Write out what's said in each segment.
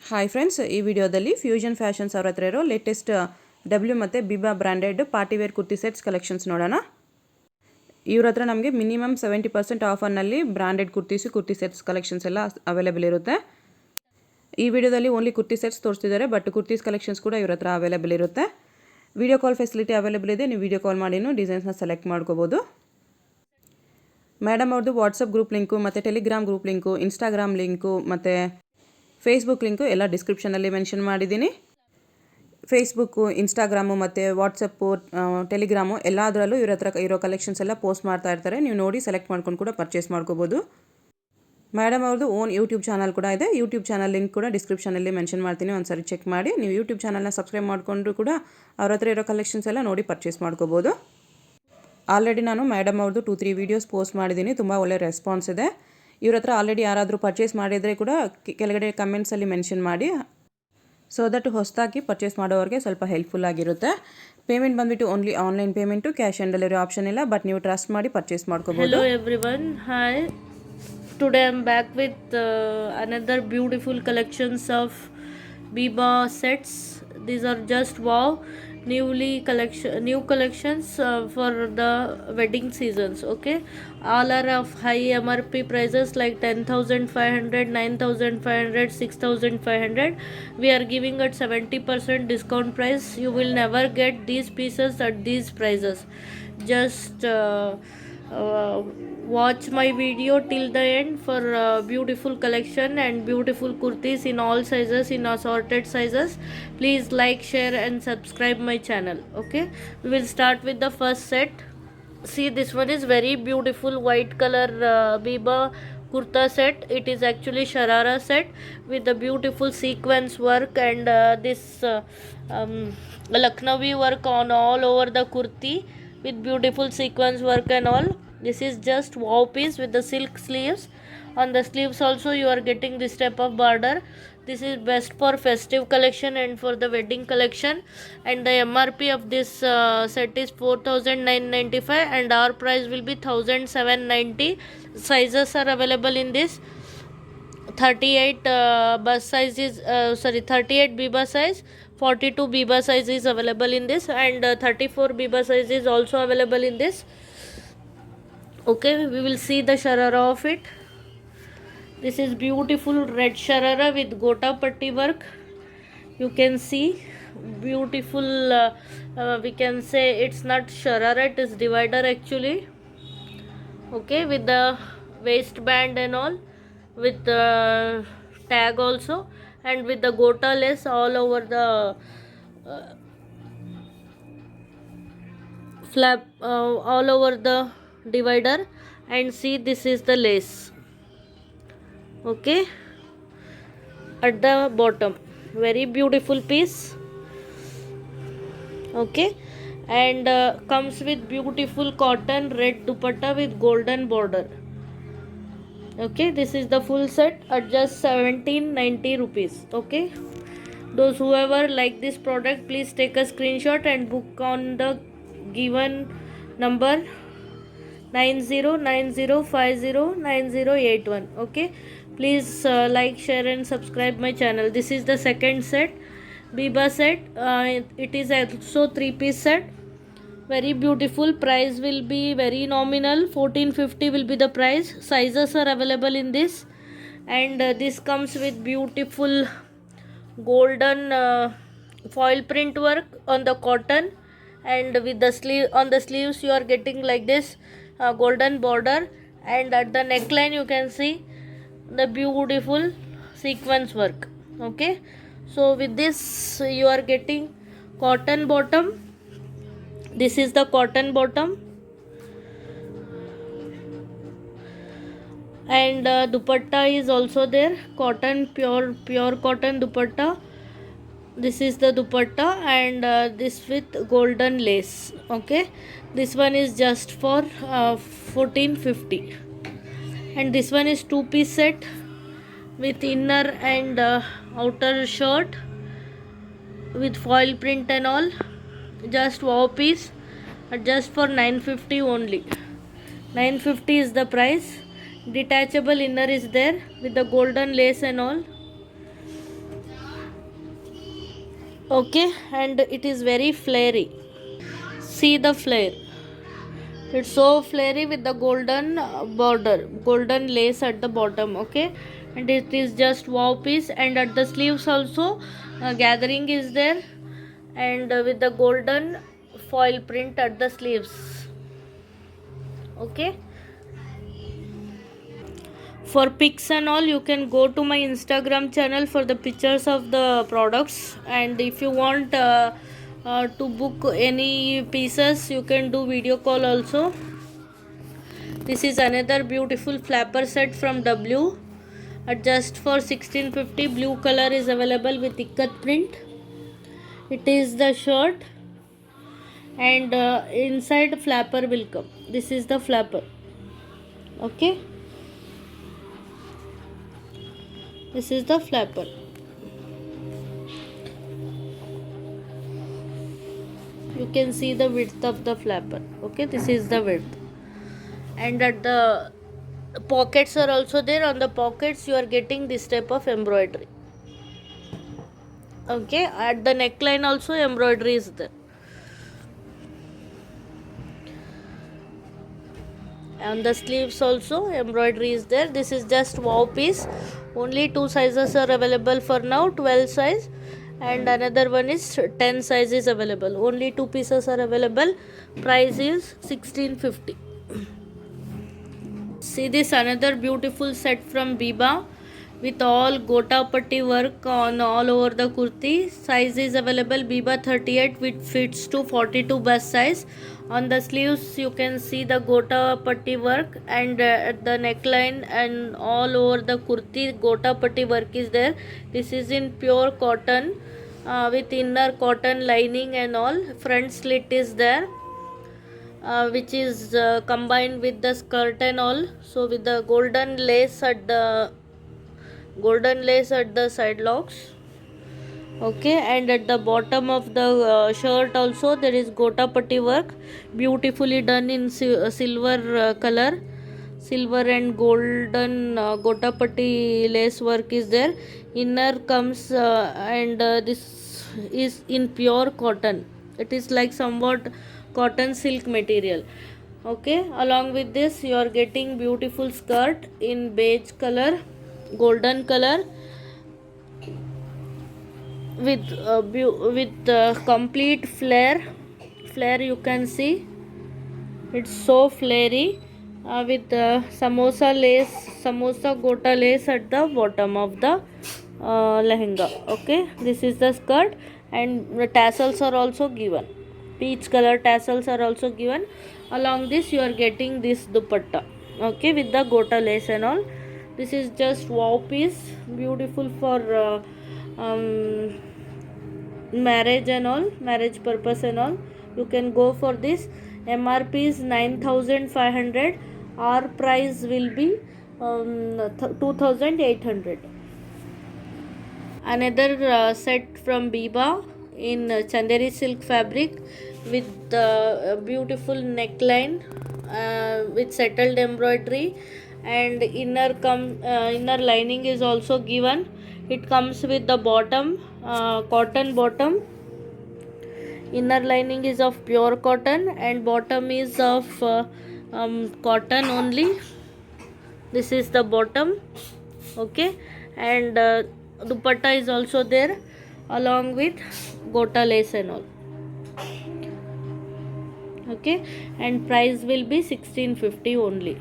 Hi friends, ಈ ವಿಡಿಯೋದಲ್ಲಿ fusion fashions ಅವ್ರ ಹತ್ರ ಇರೋ ಲೇಟೆಸ್ಟ್ ಡಬ್ಲ್ಯೂ ಮತ್ತು Biba branded partywear kurti sets collections ನೋಡೋಣ. ಇವ್ರ ಹತ್ರ ನಮಗೆ ಮಿನಿಮಮ್ 70% ಆಫರ್ನಲ್ಲಿ ಬ್ರ್ಯಾಂಡೆಡ್ ಕುರ್ತಿ ಸೆಟ್ಸ್ ಕಲೆಕ್ಷನ್ಸ್ ಎಲ್ಲ ಅವೈಲೇಬಲ್ ಇರುತ್ತೆ. ಈ ವಿಡಿಯೋದಲ್ಲಿ ಓನ್ಲಿ ಕುರ್ತಿ ಸೆಟ್ಸ್ ತೋರಿಸ್ತಿದ್ದಾರೆ, ಬಟ್ ಕುರ್ತೀಸ್ ಕಲೆಕ್ಷನ್ಸ್ ಕೂಡ ಇವ್ರ ಹತ್ರ ಅವೈಲೇಬಲ್ ಇರುತ್ತೆ. ವಿಡಿಯೋ ಕಾಲ್ ಫೆಸಿಲಿಟಿ ಅವೈಲೇಬಲ್ ಇದೆ. ನೀವು ವಿಡಿಯೋ ಕಾಲ್ ಮಾಡಿನೂ ಡಿಸೈನ್ಸ್ನ ಸೆಲೆಕ್ಟ್ ಮಾಡ್ಕೋಬೋದು. ಮೇಡಮ್ ಅವ್ರದ್ದು ವಾಟ್ಸಪ್ ಗ್ರೂಪ್ ಲಿಂಕು ಮತ್ತು Telegram group link, Instagram link ಮತ್ತು ಫೇಸ್ಬುಕ್ ಲಿಂಕು ಎಲ್ಲ ಡಿಸ್ಕ್ರಿಪ್ಷನಲ್ಲಿ ಮೆನ್ಷನ್ ಮಾಡಿದ್ದೀನಿ. ಫೇಸ್ಬುಕ್ಕು, ಇನ್ಸ್ಟಾಗ್ರಾಮು ಮತ್ತು ವಾಟ್ಸಪ್ಪು, ಟೆಲಿಗ್ರಾಮು ಎಲ್ಲದರಲ್ಲೂ ಇವ್ರ ಹತ್ರ ಇರೋ ಕಲೆಕ್ಷನ್ಸ್ ಎಲ್ಲ ಪೋಸ್ಟ್ ಮಾಡ್ತಾ ಇರ್ತಾರೆ. ನೀವು ನೋಡಿ ಸೆಲೆಕ್ಟ್ ಮಾಡ್ಕೊಂಡು ಕೂಡ ಪರ್ಚೇಸ್ ಮಾಡ್ಕೋಬೋದು. ಮೇಡಮ್ ಅವ್ರದ್ದು ಓನ್ ಯೂಟ್ಯೂಬ್ ಚಾನಲ್ ಕೂಡ ಇದೆ. ಯೂಟ್ಯೂಬ್ ಚಾನಲ್ ಲಿಂಕ್ ಕೂಡ ಡಿಸ್ಕ್ರಿಪ್ಷನಲ್ಲಿ ಮೆನ್ಷನ್ ಮಾಡ್ತೀನಿ, ಒಂದ್ಸರಿ ಚೆಕ್ ಮಾಡಿ. ನೀವು ಯೂಟ್ಯೂಬ್ ಚಾನಲ್ನ ಸಬ್ಸ್ಕ್ರೈಬ್ ಮಾಡಿಕೊಂಡು ಕೂಡ ಅವ್ರ ಹತ್ರ ಇರೋ ಕಲೆಕ್ಷನ್ಸ್ ಎಲ್ಲ ನೋಡಿ ಪರ್ಚೇಸ್ ಮಾಡ್ಕೋಬೋದು. ಆಲ್ರೆಡಿ ನಾನು ಮೇಡಮ್ ಅವ್ರದ್ದು 2-3 ವೀಡಿಯೋಸ್ ಪೋಸ್ಟ್ ಮಾಡಿದ್ದೀನಿ. ತುಂಬ ಒಳ್ಳೆ ರೆಸ್ಪಾನ್ಸ್ ಇದೆ. ಇವ್ರ ಹತ್ರ ಆಲ್ರೆಡಿ ಯಾರಾದರೂ ಪರ್ಚೇಸ್ ಮಾಡಿದರೆ ಕೂಡ ಕೆಳಗಡೆ ಕಮೆಂಟ್ಸಲ್ಲಿ ಮೆನ್ಷನ್ ಮಾಡಿ, ಸೊ ದಟ್ ಹೊಸದಾಗಿ ಪರ್ಚೇಸ್ ಮಾಡೋರಿಗೆ ಸ್ವಲ್ಪ ಹೆಲ್ಪ್ಫುಲ್ ಆಗಿರುತ್ತೆ. ಪೇಮೆಂಟ್ ಬಂದುಬಿಟ್ಟು only online payment, cash on delivery option ಇಲ್ಲ, ಬಟ್ ನೀವು ಟ್ರಸ್ಟ್ ಮಾಡಿ ಪರ್ಚೇಸ್ ಮಾಡ್ಕೋಬೋದು. Hello everyone, hi. Today I'm back with another beautiful collections of Biba sets. These are just wow, new collections for the wedding seasons. Okay, all are of high MRP prices like 10,500, 9,500, 6,500. We are giving at 70% discount price. You will never get these pieces at these prices. Just watch my video till the end for beautiful collection and beautiful kurtis in all sizes, in assorted sizes. Please like, share and subscribe my channel. Okay, we will start with the first set. See, this one is very beautiful white color Biba kurta set. It is actually sharara set with the beautiful sequence work and this Lucknowi work on all over the kurti with beautiful sequence work and all. This is just wow piece with the silk sleeves. On the sleeves also you are getting this type of border. This is best for festive collection and for the wedding collection, and the MRP of this set is 4,995 and our price will be 1,790. Sizes are available in this. 38 bus size is 38 Biba size, 42 Biba size is available in this, and 34 Biba size is also available in this. Okay, we will see the sharara of it. This is beautiful red sharara with gota patti work. You can see beautiful we can say it's not sharara, it is divider actually. Okay, with the waistband and all, with the tag also, and with the gota lace all over the flap, all over the divider. And see, this is the lace. Okay, at the bottom, very beautiful piece. Okay, and comes with beautiful cotton red dupatta with golden border. Okay, this is the full set at just 1790 rupees. Okay, those whoever like this product, please take a screenshot and book on the given number 9090509081. Okay, please like, share and subscribe my channel. This is the second set, Biba set. It is also 3-piece set. Very beautiful. Price will be very nominal, 1450 will be the price. Sizes are available in this, and this comes with beautiful golden foil print work on the cotton, and with the sleeve, on the sleeves you are getting like this golden border, and at the neckline you can see the beautiful sequence work. Okay, so with this you are getting cotton bottom. This is the cotton bottom, and dupatta is also there, cotton, pure cotton dupatta. This is the dupatta, and this with golden lace. Okay, this one is just for 1450, and this one is 2-piece set with inner and outer shirt with foil print and all. Just wow piece just for 950 only. 950 is the price. Detachable inner is there with the golden lace and all. Okay, and it is very flary. See the flare. It's so flary with the golden border, golden lace at the bottom. Okay, and it is just wow piece, and at the sleeves also gathering is there, and with the golden foil print at the sleeves. Okay, for pics and all you can go to my Instagram channel for the pictures of the products, and if you want to book any pieces you can do video call also. This is another beautiful flapper set from W at just for 1650. Blue color is available with ikat print. It is the shirt, and inside flapper will come. This is the flapper. Okay, this is the flapper. You can see the width of the flapper. Okay, this is the width, and at the pockets are also there. On the pockets you are getting this type of embroidery. Okay, at the neckline also embroidery is there. On the sleeves also embroidery is there. This is just wow piece. Only two sizes are available for now, 12 size, and another one is 10 size is available. Only two pieces are available. Price is 1650. See this another beautiful set from Biba with all gota patti work on all over the kurti. Size is available Biba 38 which fits to 42 bust size. On the sleeves you can see the gota patti work, and at the neckline and all over the kurti gota patti work is there. This is in pure cotton with inner cotton lining and all. Front slit is there. Which is combined with the skirt and all, so with the golden lace at the side locks. Okay, and at the bottom of the shirt also there is gota patti work, beautifully done in silver color. Silver and golden gota patti lace work is there. Inner comes and this is in pure cotton. It is like somewhat cotton silk material. Okay, along with this you are getting beautiful skirt in beige color, golden color, with complete flare. You can see it's so flary with samosa gota lace at the bottom of the lehenga. Okay, this is the skirt, and the tassels are also given. Peach color tassels are also given. Along this you are getting this dupatta. Okay, with the gota lace and all. This is just wow piece, beautiful for marriage and all, marriage purpose and all. You can go for this. MRP is 9500. Our price will be 2800. Another set from Biba in Chanderi silk fabric with beautiful neckline with settled embroidery, and inner lining is also given. It comes with the bottom cotton bottom. Inner lining is of pure cotton and bottom is of cotton only. This is the bottom. Okay, and dupatta is also there along with gota lace and all. Okay, and price will be 1650 only.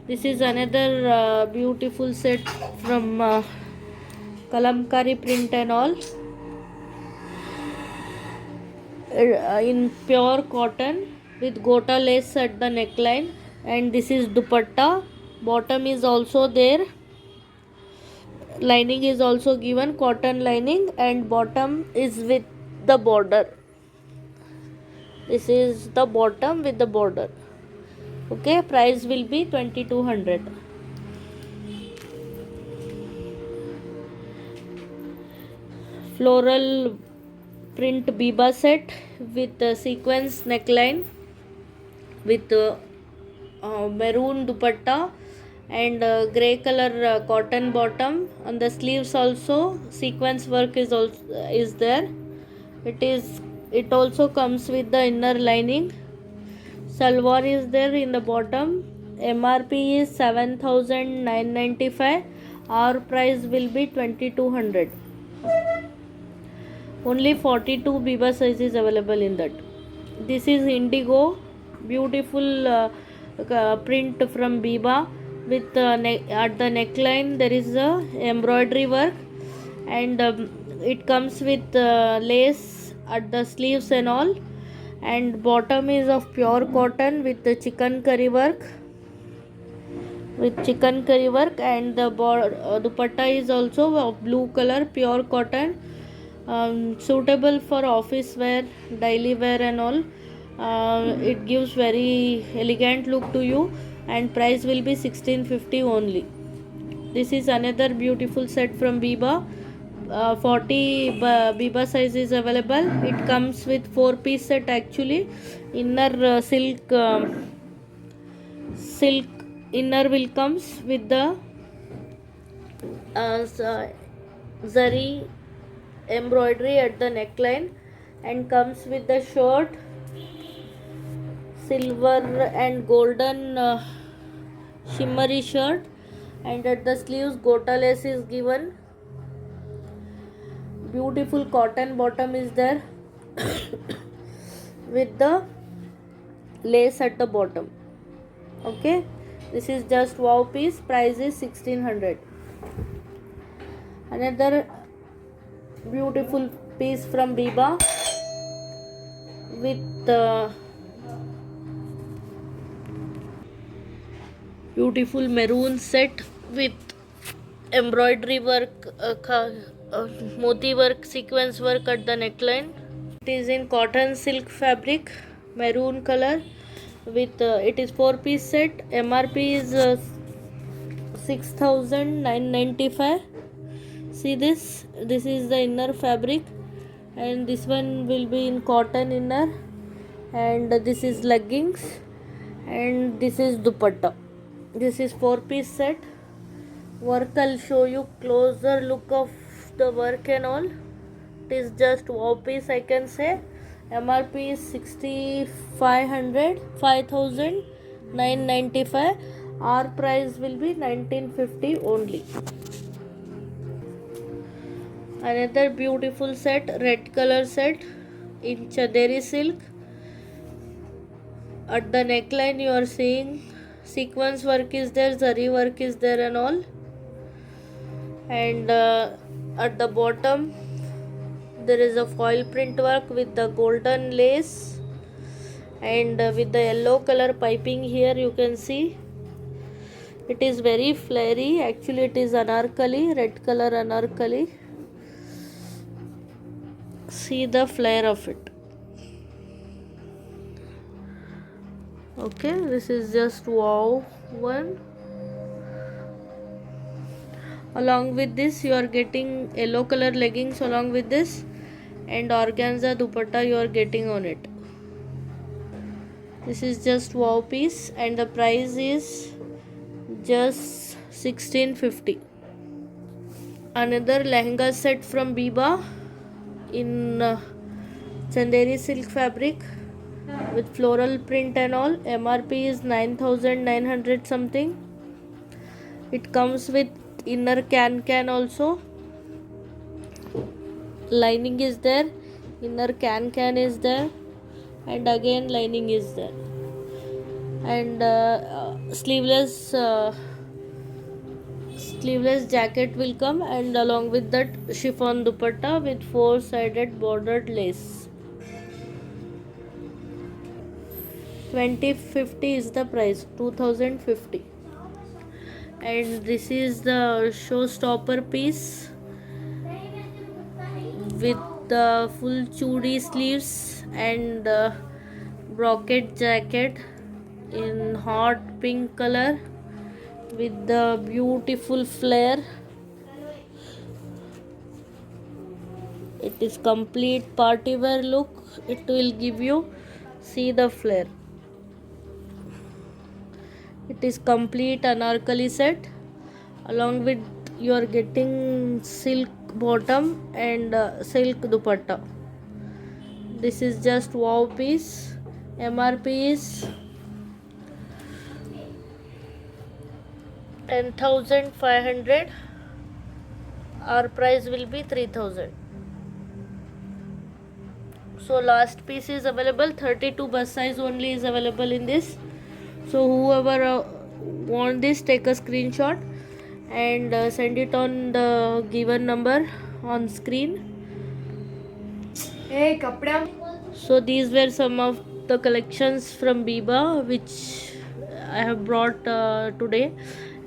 This is another beautiful set from kalamkari print and all in pure cotton with gota lace at the neckline, and this is dupatta. Bottom is also there, lining is also given, cotton lining, and bottom is with the border. This is the bottom with the border. Okay, price will be 2200. Floral print Biba set with sequence neckline with maroon dupatta and grey color cotton bottom. On the sleeves also sequence work is there. It also comes with the inner lining. Salwar is there in the bottom. MRP is 7,995. Our price will be 2,200. Only 42 Biba sizes available in that. This is indigo, beautiful print from Biba with at the neckline there is a embroidery work, and it comes with lace at the sleeves and all, and bottom is of pure cotton with the chicken curry work, and the dupatta is also of blue color pure cotton, suitable for office wear, daily wear and all. It gives very elegant look to you, and price will be 1650 only. This is another beautiful set from Biba. 40 Biba size is available. It comes with 4-piece set actually. Inner silk inner will comes with the zari embroidery at the neckline, and comes with the shirt silver and golden shimmery shirt, and at the sleeves gota lace is given. Beautiful cotton bottom is there with the lace at the bottom. Okay, this is just wow piece. Price is 1600. Another beautiful piece from Biba with beautiful maroon set with embroidery work, moti work, sequence work at the neckline. It is in cotton silk fabric, maroon color with it is 4-piece set. MRP is 6,995. See this is the inner fabric, and this one will be in cotton inner, and this is leggings, and this is dupatta. This is 4-piece set. Work, I'll show you closer look of the work and all. It is just wow piece, I can say. MRP is 5,995. Our price will be 1950 only. Another beautiful set, red color set in Chanderi silk. At the neckline you are seeing sequence work is there, zari work is there and all, and at the bottom there is a foil print work with the golden lace, and with the yellow color piping here you can see. It is very flary, actually it is anarkali, red color anarkali. See the flare of it. Okay, this is just wow one. Along with this you are getting yellow color leggings along with this, and organza dupatta you are getting on it. This is just wow piece, and the price is just 1650. Another lehenga set from Biba in Chanderi silk fabric with floral print and all. MRP is 9,900 something. It comes with inner can also. Lining is there, inner can is there, and again lining is there, and sleeveless jacket will come, and along with that chiffon dupatta with 4-sided bordered lace. 2050 is the price, 2050. And this is the showstopper piece with the full chudi sleeves and brocade jacket in hot pink color with the beautiful flare. It is complete party wear look. It will give you. See the flare. It is complete anarkali set. Along with you are getting silk bottom and silk dupatta. This is just wow piece. MRP is 10,500. Our price will be 3,000. So last piece is available. 32 bust size only is available in this. So whoever want this, take a screenshot and send it on the given number on screen. Hey, kapda. So these were some of the collections from Biba which I have brought today,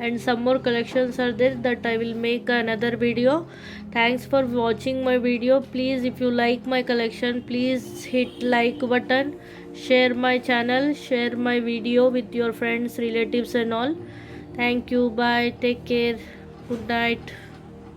and some more collections are there that I will make another video. Thanks for watching my video. Please, if you like my collection, please hit like button, share my channel, share my video with your friends, relatives and all. Thank you. Bye. Take care. Good night.